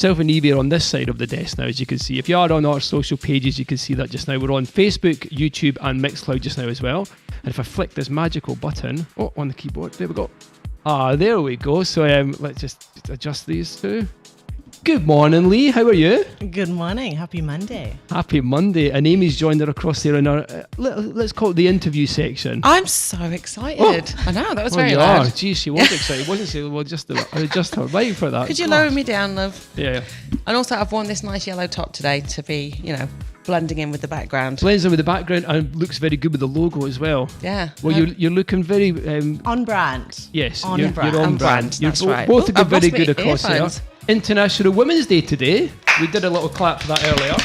Myself and Evie are on this side of the desk now, as you can see. If you are on our social pages, you can see that just now. We're on Facebook, YouTube and Mixcloud just now as well. And if I flick this magical button, on the keyboard, there we go. There we go. So let's just adjust these two. Good morning, Lee. How are you? Good morning. Happy Monday. Happy Monday. And Amy's joined her across there in our, let's call it the interview section. I'm so excited. I know, that was very loud. Geez, she was excited. Wasn't she? Well, just her right for that. Could you lower me down, love? Yeah. And also, I've worn this nice yellow top today to be, blending in with the background. Blends in with the background and looks very good with the logo as well. Yeah. Well, you're looking very... on brand. Yes. You're on brand. That's right. Both looking very good across earphones. here. International Women's Day today. We did a little clap for that earlier.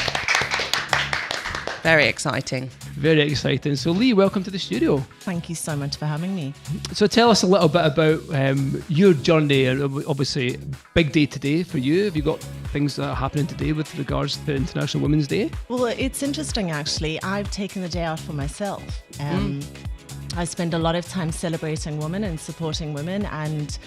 Very exciting. Very exciting. So Lee, welcome to the studio. Thank you so much for having me. So tell us a little bit about your journey. Obviously, big day today for you. Have you got things that are happening today with regards to International Women's Day? Well, it's interesting actually. I've taken the day out for myself. I spend a lot of time celebrating women and supporting women, and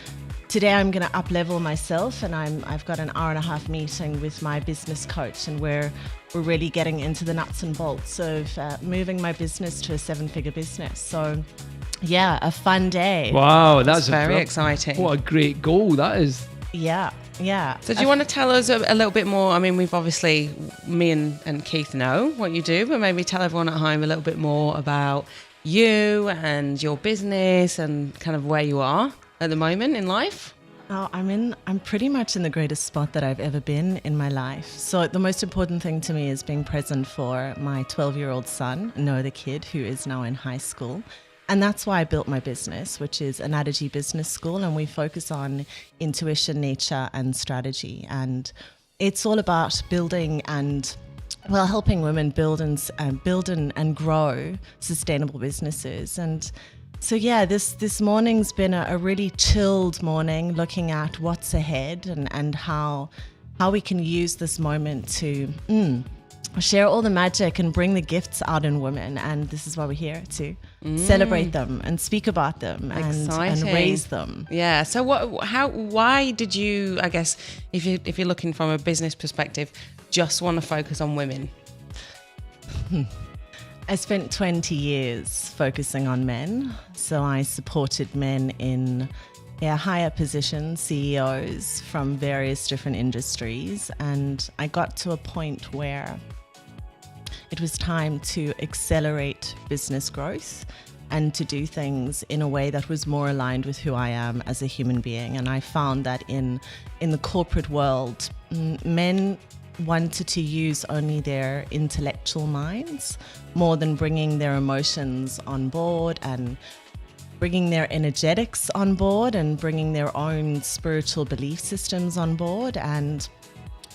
today I'm going to up-level myself, and I've got an hour-and-a-half meeting with my business coach, and we're really getting into the nuts and bolts of moving my business to a 7-figure business. So, yeah, a fun day. Wow, that's very exciting. What a great goal that is. Yeah. So do you want to tell us a little bit more? I mean, we've obviously, me and Keith know what you do, but maybe tell everyone at home a little bit more about you and your business and kind of where you are at the moment in life. Oh, I'm pretty much in the greatest spot that I've ever been in my life. So the most important thing to me is being present for my 12-year-old son, Noah the kid, who is now in high school. And that's why I built my business, which is an Addergy Business School. And we focus on intuition, nature, and strategy. And it's all about building and helping women build and grow sustainable businesses. And so, yeah, this morning's been a really chilled morning, looking at what's ahead and how we can use this moment to share all the magic and bring the gifts out in women. And this is why we're here, to celebrate them and speak about them and raise them. Yeah. So why did you, I guess, if you're looking from a business perspective, just want to focus on women? I spent 20 years focusing on men. So I supported men in higher positions, CEOs from various different industries. And I got to a point where it was time to accelerate business growth and to do things in a way that was more aligned with who I am as a human being. And I found that in the corporate world, men wanted to use only their intellectual minds more than bringing their emotions on board and bringing their energetics on board and bringing their own spiritual belief systems on board, and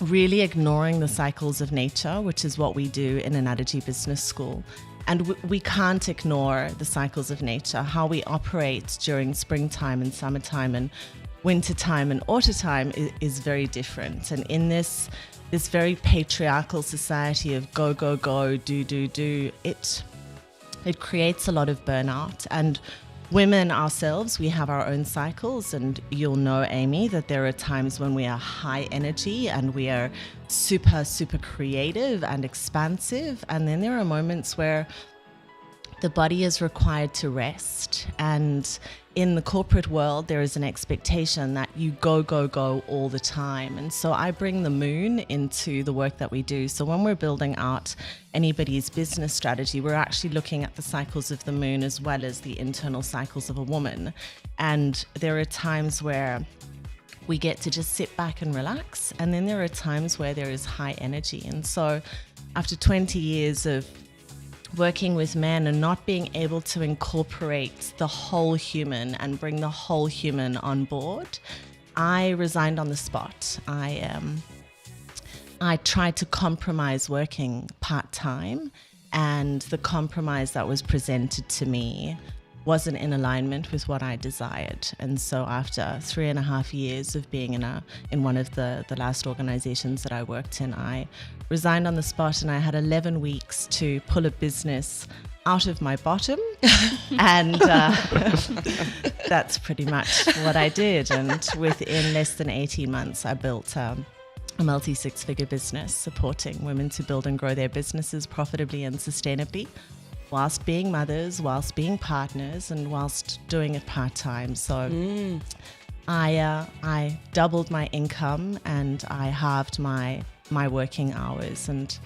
really ignoring the cycles of nature, which is what we do in an Addergy Business School. And we can't ignore the cycles of nature. How we operate during springtime and summertime and wintertime and autumn is very different. And in this very patriarchal society of go, go, go, do, it creates a lot of burnout. And women ourselves, we have our own cycles, and you'll know, Amy, that there are times when we are high energy and we are super, super creative and expansive. And then there are moments where the body is required to rest. And in the corporate world, there is an expectation that you go, go, go all the time. And so I bring the moon into the work that we do. So when we're building out anybody's business strategy, we're actually looking at the cycles of the moon as well as the internal cycles of a woman. And there are times where we get to just sit back and relax. And then there are times where there is high energy. And so after 20 years of working with men and not being able to incorporate the whole human and bring the whole human on board, I resigned on the spot. I tried to compromise working part-time, and the compromise that was presented to me wasn't in alignment with what I desired. And so after 3.5 years of being in one of the last organizations that I worked in, I resigned on the spot, and I had 11 weeks to pull a business out of my bottom. And that's pretty much what I did. And within less than 18 months, I built a multi-six-figure business supporting women to build and grow their businesses profitably and sustainably, whilst being mothers, whilst being partners, and whilst doing it part-time. So I doubled my income and I halved my working hours, and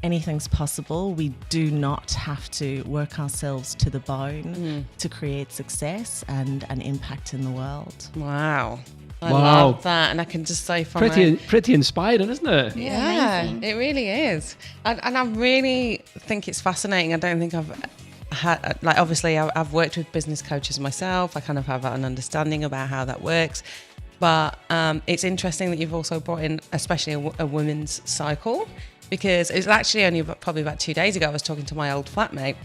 anything's possible. We do not have to work ourselves to the bone to create success and an impact in the world. Wow. I love that. And I can just say from pretty inspiring, isn't it? Yeah, it really is. And I really think it's fascinating. I don't think I've had, like, obviously I've worked with business coaches myself. I kind of have an understanding about how that works. But it's interesting that you've also brought in, especially a women's cycle, because it was actually only probably about 2 days ago, I was talking to my old flatmate,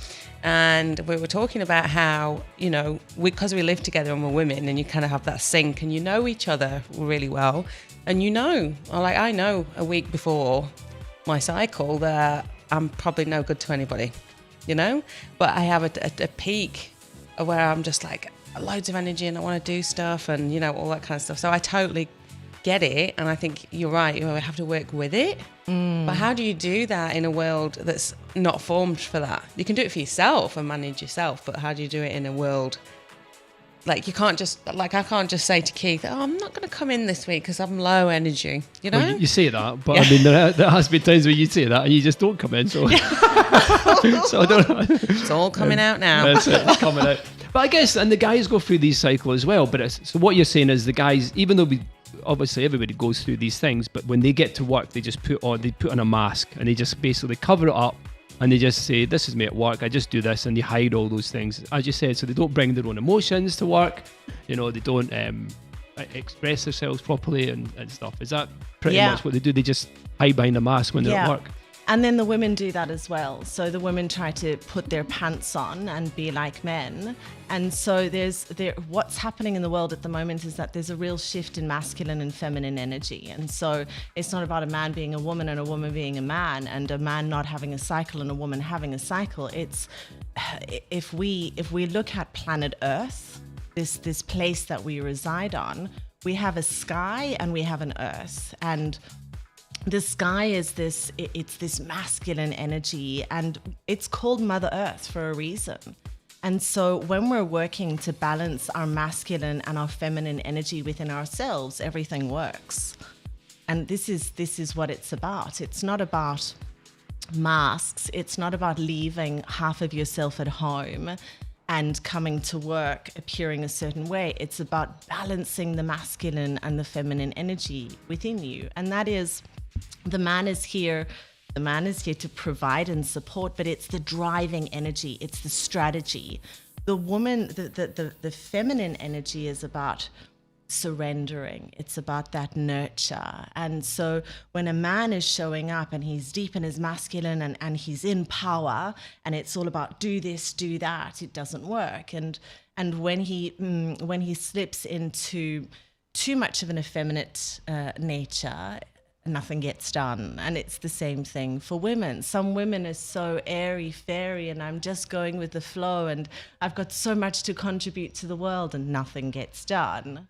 and we were talking about how, you know, because we live together and we're women, and you kind of have that sync and you know each other really well. And you know, like I know a week before my cycle that I'm probably no good to anybody, you know? But I have a peak where I'm just like loads of energy and I want to do stuff and, you know, all that kind of stuff. So I totally get it. And I think you're right, you know, we have to work with it. But how do you do that in a world that's not formed for that? You can do it for yourself and manage yourself, but how do you do it in a world like you can't just, like, I can't just say to Keith, oh, I'm not going to come in this week because I'm low energy, you know? Well, you say that, but I mean, there has been times where you say that and you just don't come in, so so I don't know. It's all coming out now. It's coming out. But I guess, and the guys go through these cycles as well, but so what you're saying is the guys, even though obviously everybody goes through these things, but when they get to work, they just put on a mask and they just basically cover it up and they just say, this is me at work, I just do this, and they hide all those things, as you said. So they don't bring their own emotions to work, you know, they don't express themselves properly and stuff. Is that pretty much what they do? They just hide behind a mask when they're at work? And then the women do that as well. So the women try to put their pants on and be like men. And so what's happening in the world at the moment is that there's a real shift in masculine and feminine energy. And so it's not about a man being a woman and a woman being a man and a man not having a cycle and a woman having a cycle. It's if we look at planet Earth, this place that we reside on, we have a sky and we have an earth. And the sky is it's this masculine energy, and it's called Mother Earth for a reason. And so when we're working to balance our masculine and our feminine energy within ourselves, everything works. And this is what it's about. It's not about masks. It's not about leaving half of yourself at home and coming to work appearing a certain way. It's about balancing the masculine and the feminine energy within you. And that is, the man is here to provide and support, but it's the driving energy, it's the strategy. The woman, the feminine energy is about surrendering. It's about that nurture. And so when a man is showing up and he's deep in his masculine and he's in power and it's all about do this, do that, it doesn't work. And when he slips into too much of an effeminate nature, nothing gets done. And it's the same thing for women. Some women are so airy fairy and I'm just going with the flow and I've got so much to contribute to the world and nothing gets done.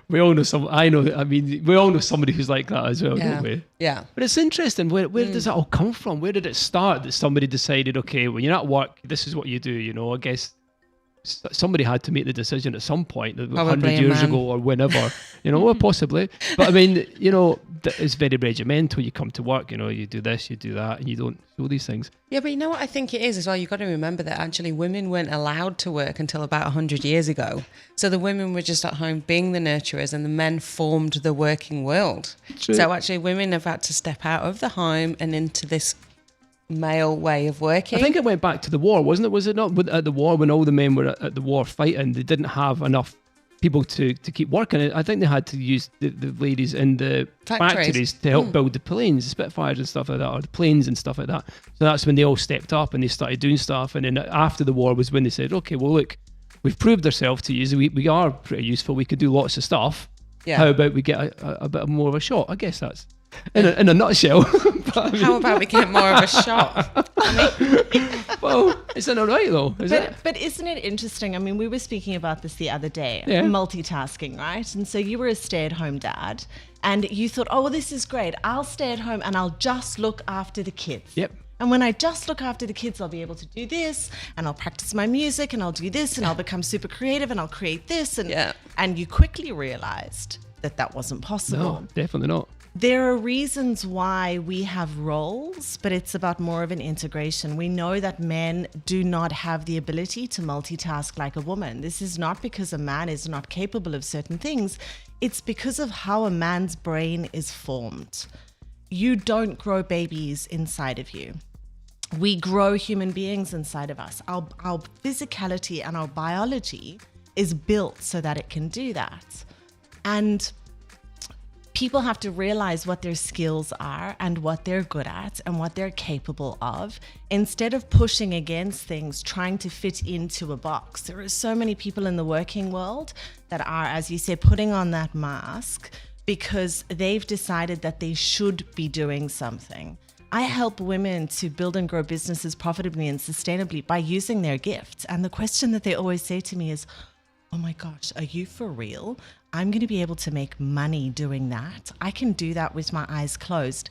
We all know we all know somebody who's like that as well, don't we? Yeah. But it's interesting, where does that all come from? Where did it start that somebody decided, okay, when you're at work, this is what you do, you know? I guess somebody had to make the decision at some point, 100 years ago or whenever, you know, or possibly. But I mean, you know, it's very regimental. You come to work, you know, you do this, you do that, and you don't do these things. Yeah, but you know what I think it is as well? You've got to remember that actually women weren't allowed to work until about 100 years ago. So the women were just at home being the nurturers and the men formed the working world. True. So actually women have had to step out of the home and into this male way of working. I think it went back to the war, wasn't it? Was it not at the war, when all the men were at the war fighting, they didn't have enough people to keep working? I think they had to use the ladies in the factories to help build the planes, the Spitfires and stuff like that, or the planes and stuff like that. So that's when they all stepped up and they started doing stuff. And then after the war was when they said, okay, well, look, we've proved ourselves to you. We are pretty useful. We could do lots of stuff. Yeah. How about we get a bit more of a shot? I guess that's in a nutshell. But, I mean, How about we get more of a shot? well, isn't it right though? But isn't it interesting? I mean, we were speaking about this the other day, Yeah. multitasking, right? And so you were a stay-at-home dad and you thought, oh, well, this is great. I'll stay at home and I'll just look after the kids. Yep. And when I just look after the kids, I'll be able to do this and I'll practice my music and I'll do this and I'll become super creative and I'll create this. And you quickly realized that wasn't possible. No, definitely not. There are reasons why we have roles, but it's about more of an integration. We know that men do not have the ability to multitask like a woman. This is not because a man is not capable of certain things. It's because of how a man's brain is formed. You don't grow babies inside of you. We grow human beings inside of us. Our physicality and our biology is built so that it can do that. And people have to realize what their skills are and what they're good at and what they're capable of, instead of pushing against things, trying to fit into a box. There are so many people in the working world that are, as you said, putting on that mask because they've decided that they should be doing something. I help women to build and grow businesses profitably and sustainably by using their gifts. And the question that they always say to me is, oh my gosh, are you for real? I'm going to be able to make money doing that. I can do that with my eyes closed.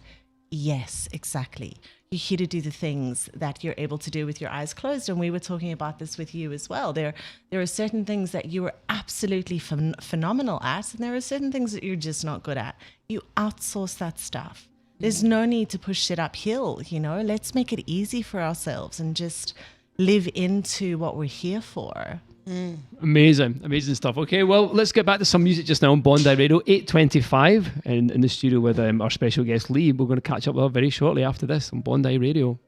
Yes, exactly. You're here to do the things that you're able to do with your eyes closed. And we were talking about this with you as well. There are certain things that you are absolutely phenomenal at, and there are certain things that you're just not good at. You outsource that stuff. There's no need to push it uphill, Let's make it easy for ourselves and just live into what we're here for. Amazing stuff. Okay, well, let's get back to some music just now on Bondi Radio. 8:25 in the studio with our special guest Lee. We're going to catch up with her very shortly after this on Bondi Radio.